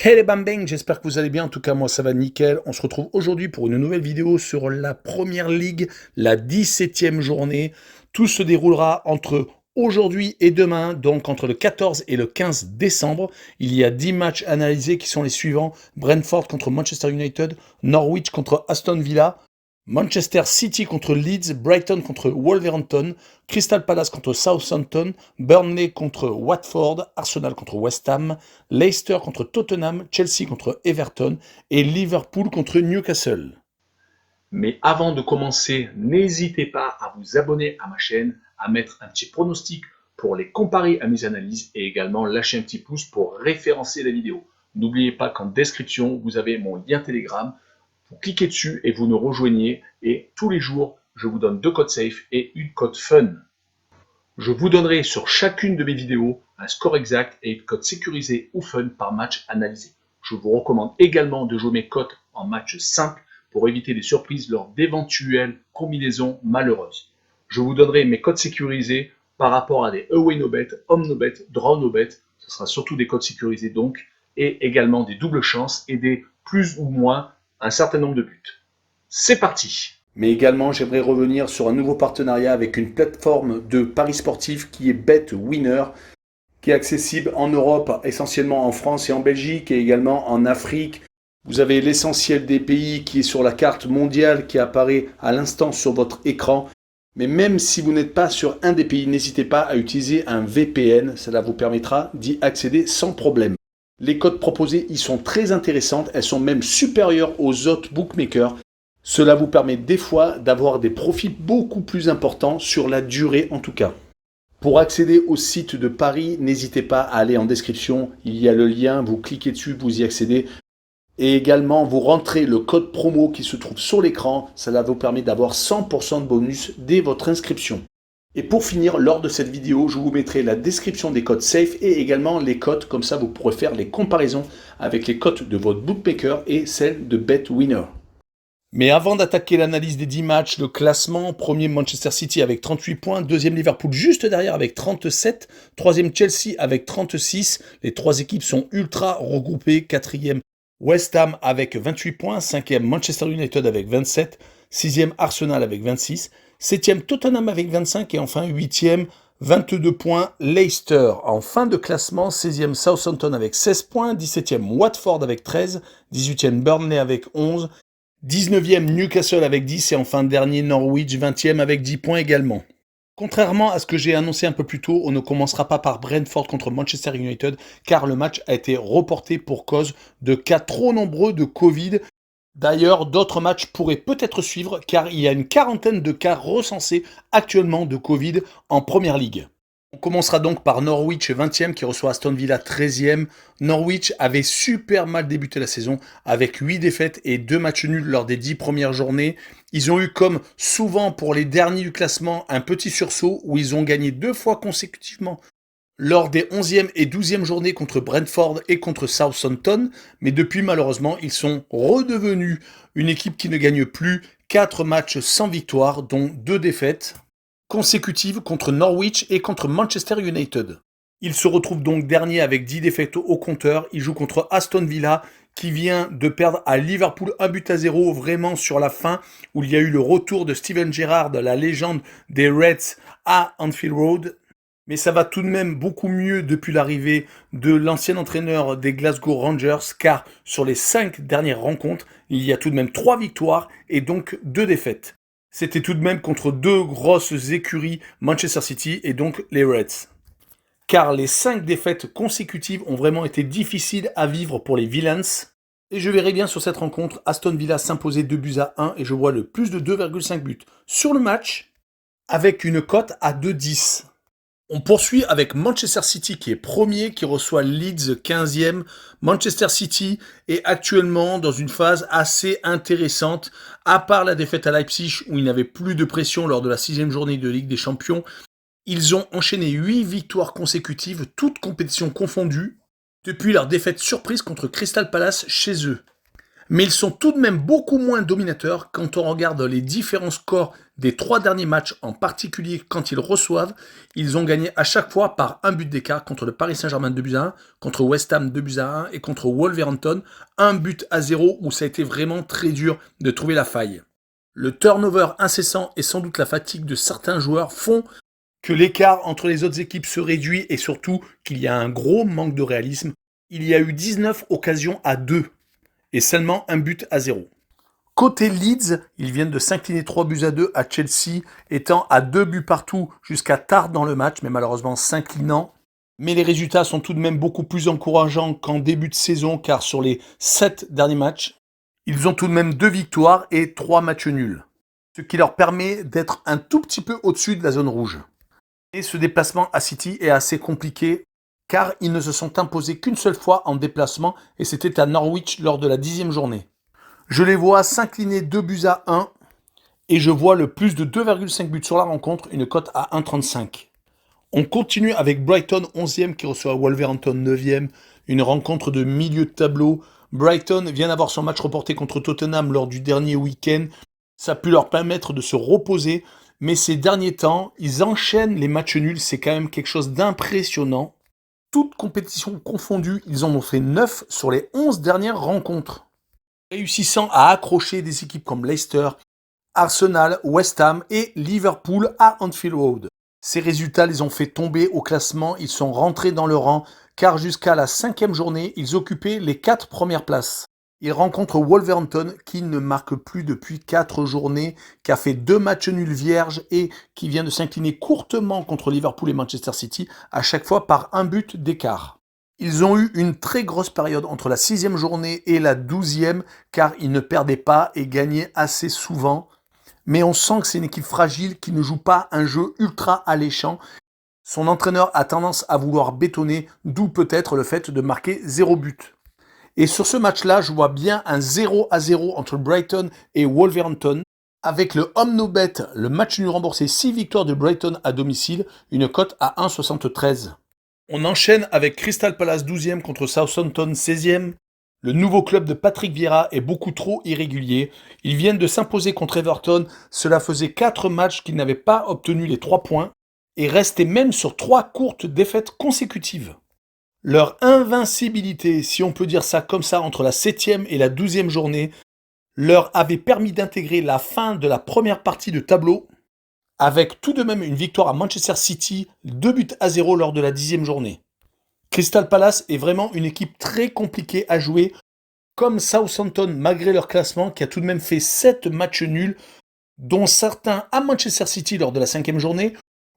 Hey les bambang, j'espère que vous allez bien, en tout cas moi ça va nickel. On se retrouve aujourd'hui pour une nouvelle vidéo sur la Première Ligue, la 17e journée. Tout se déroulera entre aujourd'hui et demain, donc entre le 14 et le 15 décembre. Il y a 10 matchs analysés qui sont les suivants: Brentford contre Manchester United, Norwich contre Aston Villa, Manchester City contre Leeds, Brighton contre Wolverhampton, Crystal Palace contre Southampton, Burnley contre Watford, Arsenal contre West Ham, Leicester contre Tottenham, Chelsea contre Everton et Liverpool contre Newcastle. Mais avant de commencer, n'hésitez pas à vous abonner à ma chaîne, à mettre un petit pronostic pour les comparer à mes analyses et également lâcher un petit pouce pour référencer la vidéo. N'oubliez pas qu'en description, vous avez mon lien Telegram. Vous cliquez dessus et vous nous rejoignez. Et tous les jours, je vous donne 2 codes safe et une code fun. Je vous donnerai sur chacune de mes vidéos un score exact et une cote sécurisée ou fun par match analysé. Je vous recommande également de jouer mes cotes en match simple pour éviter des surprises lors d'éventuelles combinaisons malheureuses. Je vous donnerai mes cotes sécurisées par rapport à des away no bet, home no bet, draw no bet. Ce sera surtout des cotes sécurisées donc, et également des doubles chances et des plus ou moins un certain nombre de buts. C'est parti! Mais également, j'aimerais revenir sur un nouveau partenariat avec une plateforme de paris sportifs qui est BetWinner, qui est accessible en Europe, essentiellement en France et en Belgique, et également en Afrique. Vous avez l'essentiel des pays qui est sur la carte mondiale qui apparaît à l'instant sur votre écran. Mais même si vous n'êtes pas sur un des pays, n'hésitez pas à utiliser un VPN. Cela vous permettra d'y accéder sans problème. Les cotes proposées y sont très intéressantes. Elles sont même supérieures aux autres bookmakers. Cela vous permet des fois d'avoir des profits beaucoup plus importants sur la durée en tout cas. Pour accéder au site de Paris, n'hésitez pas à aller en description. Il y a le lien, vous cliquez dessus, vous y accédez. Et également, vous rentrez le code promo qui se trouve sur l'écran. Cela vous permet d'avoir 100% de bonus dès votre inscription. Et pour finir, lors de cette vidéo, je vous mettrai la description des codes safe et également les cotes. Comme ça, vous pourrez faire les comparaisons avec les cotes de votre bookmaker et celles de BetWinner. Mais avant d'attaquer l'analyse des 10 matchs, le classement: premier Manchester City avec 38 points, deuxième Liverpool juste derrière avec 37, troisième Chelsea avec 36, les trois équipes sont ultra regroupées, quatrième West Ham avec 28 points, cinquième Manchester United avec 27, sixième Arsenal avec 26, septième Tottenham avec 25 et enfin huitième 22 points Leicester. En fin de classement, 16e Southampton avec 16 points, 17e Watford avec 13, 18e Burnley avec 11, 19e Newcastle avec 10 et enfin dernier Norwich 20e avec 10 points également. Contrairement à ce que j'ai annoncé un peu plus tôt, on ne commencera pas par Brentford contre Manchester United car le match a été reporté pour cause de cas trop nombreux de Covid. D'ailleurs, d'autres matchs pourraient peut-être suivre car il y a une quarantaine de cas recensés actuellement de Covid en Première Ligue. On commencera donc par Norwich 20e qui reçoit Aston Villa 13e. Norwich avait super mal débuté la saison avec 8 défaites et 2 matchs nuls lors des 10 premières journées. Ils ont eu, comme souvent pour les derniers du classement, un petit sursaut où ils ont gagné 2 fois consécutivement lors des 11e et 12e journées contre Brentford et contre Southampton. Mais depuis, malheureusement, ils sont redevenus une équipe qui ne gagne plus, 4 matchs sans victoire, dont 2 défaites consécutives contre Norwich et contre Manchester United. Il se retrouve donc dernier avec 10 défaites au compteur. Il joue contre Aston Villa qui vient de perdre à Liverpool 1-0 vraiment sur la fin où il y a eu le retour de Steven Gerrard, la légende des Reds, à Anfield Road. Mais ça va tout de même beaucoup mieux depuis l'arrivée de l'ancien entraîneur des Glasgow Rangers car sur les 5 dernières rencontres, il y a tout de même 3 victoires et donc 2 défaites. C'était tout de même contre 2 grosses écuries, Manchester City et donc les Reds. Car les 5 défaites consécutives ont vraiment été difficiles à vivre pour les Villains. Et je verrai bien sur cette rencontre Aston Villa s'imposer 2-1 et je vois le plus de 2,5 buts sur le match avec une cote à 2,10. On poursuit avec Manchester City qui est premier, qui reçoit Leeds 15e. Manchester City est actuellement dans une phase assez intéressante, à part la défaite à Leipzig où il n'avait plus de pression lors de la 6e journée de Ligue des Champions. Ils ont enchaîné 8 victoires consécutives, toutes compétitions confondues, depuis leur défaite surprise contre Crystal Palace chez eux. Mais ils sont tout de même beaucoup moins dominateurs quand on regarde les différents scores des 3 derniers matchs, en particulier quand ils reçoivent. Ils ont gagné à chaque fois par un but d'écart contre le Paris Saint-Germain 2-1, contre West Ham 2-1 et contre Wolverhampton 1-0 où ça a été vraiment très dur de trouver la faille. Le turnover incessant et sans doute la fatigue de certains joueurs font que l'écart entre les autres équipes se réduit et surtout qu'il y a un gros manque de réalisme. Il y a eu 19 occasions à 2 et seulement un but à 0. Côté Leeds, ils viennent de s'incliner 3-2 à Chelsea, étant à 2 buts partout jusqu'à tard dans le match, mais malheureusement s'inclinant. Mais les résultats sont tout de même beaucoup plus encourageants qu'en début de saison, car sur les 7 derniers matchs, ils ont tout de même 2 victoires et 3 matchs nuls, ce qui leur permet d'être un tout petit peu au-dessus de la zone rouge. Et ce déplacement à City est assez compliqué, car ils ne se sont imposés qu'une seule fois en déplacement, et c'était à Norwich lors de la 10e journée. Je les vois s'incliner 2-1, et je vois le plus de 2,5 buts sur la rencontre, une cote à 1,35. On continue avec Brighton 11e qui reçoit Wolverhampton 9e, une rencontre de milieu de tableau. Brighton vient d'avoir son match reporté contre Tottenham lors du dernier week-end. Ça a pu leur permettre de se reposer, mais ces derniers temps, ils enchaînent les matchs nuls, c'est quand même quelque chose d'impressionnant. Toutes compétitions confondues, ils en ont fait 9 sur les 11 dernières rencontres, réussissant à accrocher des équipes comme Leicester, Arsenal, West Ham et Liverpool à Anfield Road. Ces résultats les ont fait tomber au classement, ils sont rentrés dans le rang, car jusqu'à la 5e journée, ils occupaient les 4 premières places. Ils rencontrent Wolverhampton, qui ne marque plus depuis 4 journées, qui a fait 2 matchs nuls vierges et qui vient de s'incliner courtement contre Liverpool et Manchester City, à chaque fois par un but d'écart. Ils ont eu une très grosse période entre la 6e journée et la 12e, car ils ne perdaient pas et gagnaient assez souvent. Mais on sent que c'est une équipe fragile qui ne joue pas un jeu ultra alléchant. Son entraîneur a tendance à vouloir bétonner, d'où peut-être le fait de marquer 0 but. Et sur ce match-là, je vois bien un 0-0 entre Brighton et Wolverhampton, avec le home no bet, le match nul remboursé, 6 victoires de Brighton à domicile, une cote à 1,73. On enchaîne avec Crystal Palace 12e contre Southampton 16e. Le nouveau club de Patrick Vieira est beaucoup trop irrégulier. Ils viennent de s'imposer contre Everton. Cela faisait 4 matchs qu'ils n'avaient pas obtenu les 3 points et restaient même sur 3 courtes défaites consécutives. Leur invincibilité, si on peut dire ça comme ça, entre la 7e et la 12e journée, leur avait permis d'intégrer la fin de la première partie de tableau, avec tout de même une victoire à Manchester City, 2-0 lors de la 10e journée. Crystal Palace est vraiment une équipe très compliquée à jouer, comme Southampton malgré leur classement, qui a tout de même fait 7 matchs nuls, dont certains à Manchester City lors de la 5e journée,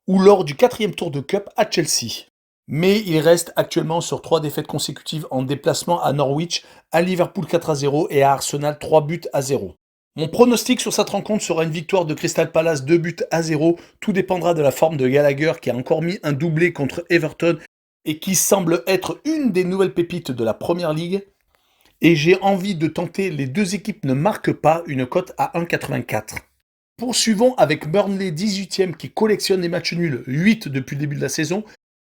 ou lors du 4e tour de Cup à Chelsea. Mais il reste actuellement sur 3 défaites consécutives en déplacement à Norwich, à Liverpool 4-0 et à Arsenal 3-0. Mon pronostic sur cette rencontre sera une victoire de Crystal Palace 2-0. Tout dépendra de la forme de Gallagher qui a encore mis un doublé contre Everton et qui semble être une des nouvelles pépites de la Première Ligue. Et j'ai envie de tenter les deux équipes ne marquent pas, une cote à 1,84. Poursuivons avec Burnley 18e qui collectionne les matchs nuls, 8 depuis le début de la saison,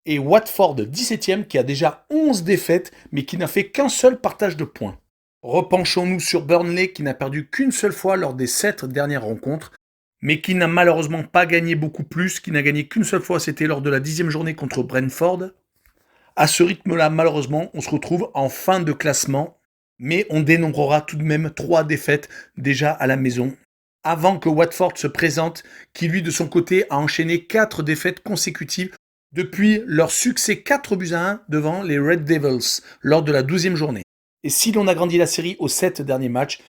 et Watford 17e qui a déjà 11 défaites mais qui n'a fait qu'un seul partage de points. Repenchons-nous sur Burnley qui n'a perdu qu'une seule fois lors des 7 dernières rencontres, mais qui n'a malheureusement pas gagné beaucoup plus, qui n'a gagné qu'une seule fois, c'était lors de la 10e journée contre Brentford. À ce rythme-là, malheureusement, on se retrouve en fin de classement, mais on dénombrera tout de même 3 défaites déjà à la maison, avant que Watford se présente, qui lui de son côté a enchaîné 4 défaites consécutives depuis leur succès 4-1 devant les Red Devils lors de la 12e journée. Et si l'on agrandit la série aux 7 derniers matchs,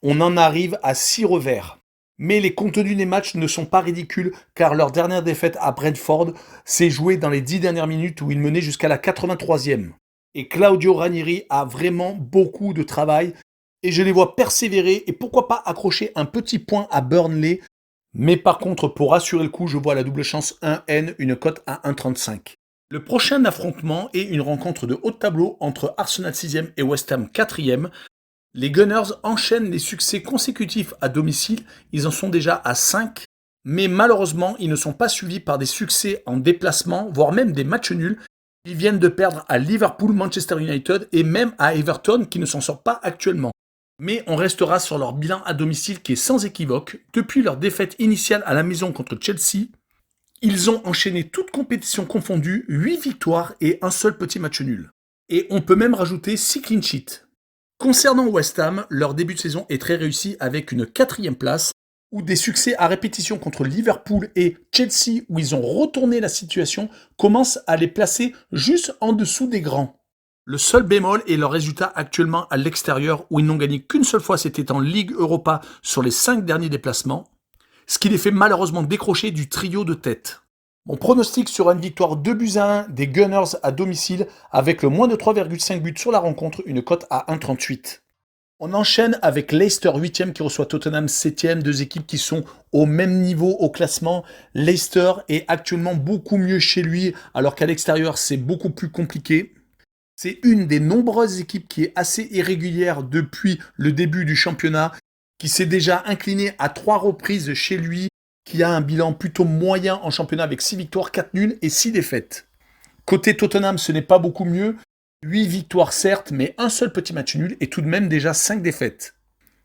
on en arrive à 6 revers. Mais les contenus des matchs ne sont pas ridicules car leur dernière défaite à Brentford s'est jouée dans les 10 dernières minutes où ils menaient jusqu'à la 83e. Et Claudio Ranieri a vraiment beaucoup de travail et je les vois persévérer et pourquoi pas accrocher un petit point à Burnley. Mais par contre, pour assurer le coup, je vois la double chance 1N, une cote à 1,35. Le prochain affrontement est une rencontre de haut de tableau entre Arsenal 6e et West Ham 4e. Les Gunners enchaînent les succès consécutifs à domicile, ils en sont déjà à 5, mais malheureusement, ils ne sont pas suivis par des succès en déplacement, voire même des matchs nuls. Ils viennent de perdre à Liverpool, Manchester United et même à Everton qui ne s'en sort pas actuellement. Mais on restera sur leur bilan à domicile qui est sans équivoque. Depuis leur défaite initiale à la maison contre Chelsea, ils ont enchaîné toutes compétitions confondues, 8 victoires et un seul petit match nul. Et on peut même rajouter 6 clean sheets. Concernant West Ham, leur début de saison est très réussi avec une 4e place, où des succès à répétition contre Liverpool et Chelsea, où ils ont retourné la situation, commencent à les placer juste en dessous des grands. Le seul bémol est leur résultat actuellement à l'extérieur, où ils n'ont gagné qu'une seule fois, c'était en Ligue Europa sur les 5 derniers déplacements, ce qui les fait malheureusement décrocher du trio de tête. Mon pronostic sera une victoire 2-1 des Gunners à domicile avec le moins de 3,5 buts sur la rencontre, une cote à 1,38. On enchaîne avec Leicester 8e qui reçoit Tottenham 7e, deux équipes qui sont au même niveau au classement. Leicester est actuellement beaucoup mieux chez lui alors qu'à l'extérieur c'est beaucoup plus compliqué. C'est une des nombreuses équipes qui est assez irrégulière depuis le début du championnat, qui s'est déjà inclinée à 3 reprises chez lui, qui a un bilan plutôt moyen en championnat avec 6 victoires, 4 nuls et 6 défaites. Côté Tottenham, ce n'est pas beaucoup mieux. 8 victoires certes, mais un seul petit match nul et tout de même déjà 5 défaites.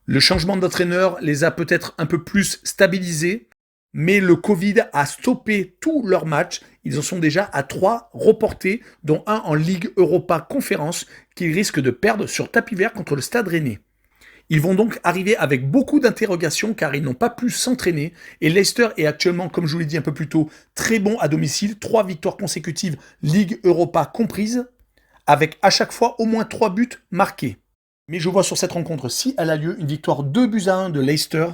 Le changement d'entraîneur les a peut-être un peu plus stabilisés, mais le Covid a stoppé tous leurs matchs. Ils en sont déjà à 3 reportés, dont un en Ligue Europa Conférence qu'ils risquent de perdre sur tapis vert contre le Stade Rennais. Ils vont donc arriver avec beaucoup d'interrogations car ils n'ont pas pu s'entraîner et Leicester est actuellement, comme je vous l'ai dit un peu plus tôt, très bon à domicile, 3 victoires consécutives, Ligue Europa comprise, avec à chaque fois au moins 3 buts marqués. Mais je vois sur cette rencontre, si elle a lieu, une victoire 2-1 de Leicester,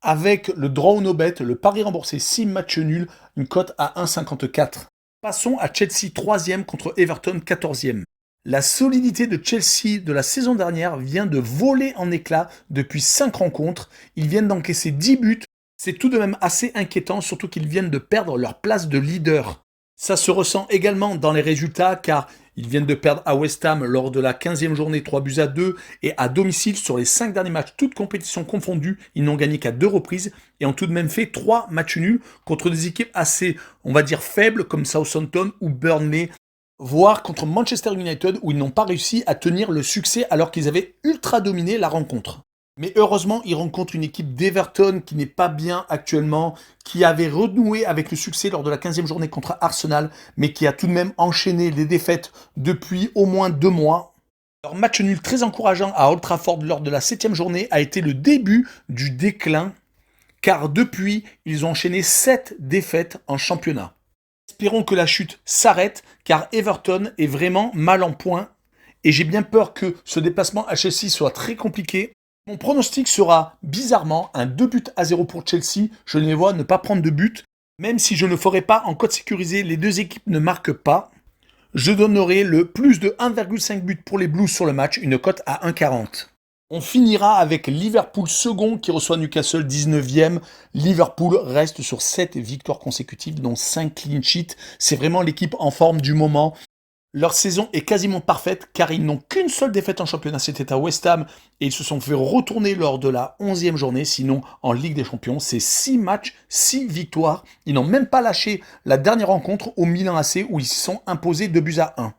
avec le draw no bet, le pari remboursé 6 matchs nuls, une cote à 1,54. Passons à Chelsea 3e contre Everton 14e. La solidité de Chelsea de la saison dernière vient de voler en éclats depuis 5 rencontres. Ils viennent d'encaisser 10 buts. C'est tout de même assez inquiétant, surtout qu'ils viennent de perdre leur place de leader. Ça se ressent également dans les résultats car ils viennent de perdre à West Ham lors de la 15e journée 3-2 et à domicile sur les 5 derniers matchs, toutes compétitions confondues, ils n'ont gagné qu'à 2 reprises et ont tout de même fait 3 matchs nuls contre des équipes assez, on va dire, faibles comme Southampton ou Burnley, voire contre Manchester United où ils n'ont pas réussi à tenir le succès alors qu'ils avaient ultra dominé la rencontre. Mais heureusement, ils rencontrent une équipe d'Everton qui n'est pas bien actuellement, qui avait renoué avec le succès lors de la 15e journée contre Arsenal, mais qui a tout de même enchaîné les défaites depuis au moins 2 mois. Leur match nul très encourageant à Old Trafford lors de la 7e journée a été le début du déclin, car depuis, ils ont enchaîné 7 défaites en championnat. Espérons que la chute s'arrête, car Everton est vraiment mal en point, et j'ai bien peur que ce déplacement à Chelsea soit très compliqué. Mon pronostic sera bizarrement un 2-0 pour Chelsea. Je les vois ne pas prendre de but. Même si je ne ferai pas en cote sécurisé, les deux équipes ne marquent pas. Je donnerai le plus de 1,5 but pour les Blues sur le match, une cote à 1,40. On finira avec Liverpool second qui reçoit Newcastle 19e. Liverpool reste sur 7 victoires consécutives, dont 5 clean sheets. C'est vraiment l'équipe en forme du moment. Leur saison est quasiment parfaite car ils n'ont qu'une seule défaite en championnat, c'était à West Ham et ils se sont fait retourner lors de la 11e journée, sinon en Ligue des Champions, c'est 6 matchs, 6 victoires. Ils n'ont même pas lâché la dernière rencontre au Milan AC où ils se sont imposés 2-1.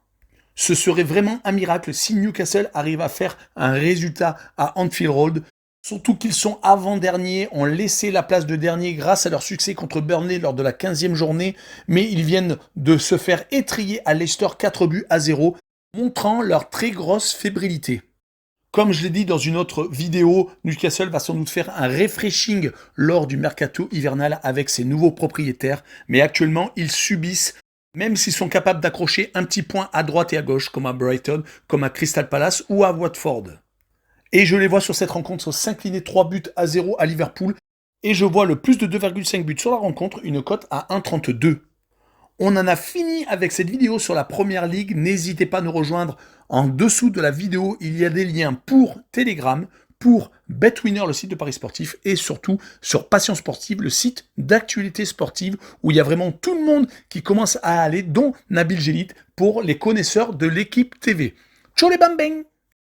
Ce serait vraiment un miracle si Newcastle arrive à faire un résultat à Anfield Road. Surtout qu'ils sont avant-derniers, ont laissé la place de dernier grâce à leur succès contre Burnley lors de la 15e journée, mais ils viennent de se faire étriller à Leicester 4-0, montrant leur très grosse fébrilité. Comme je l'ai dit dans une autre vidéo, Newcastle va sans doute faire un refreshing lors du mercato hivernal avec ses nouveaux propriétaires, mais actuellement ils subissent, même s'ils sont capables d'accrocher un petit point à droite et à gauche, comme à Brighton, comme à Crystal Palace ou à Watford. Et je les vois sur cette rencontre s'incliner 3-0 à Liverpool. Et je vois le plus de 2,5 buts sur la rencontre, une cote à 1,32. On en a fini avec cette vidéo sur la Première Ligue. N'hésitez pas à nous rejoindre. En dessous de la vidéo, il y a des liens pour Telegram, pour BetWinner, le site de paris sportif, et surtout sur Passion Sportive, le site d'actualité sportive, où il y a vraiment tout le monde qui commence à aller, dont Nabil Gélit, pour les connaisseurs de l'équipe TV. Ciao les bambins!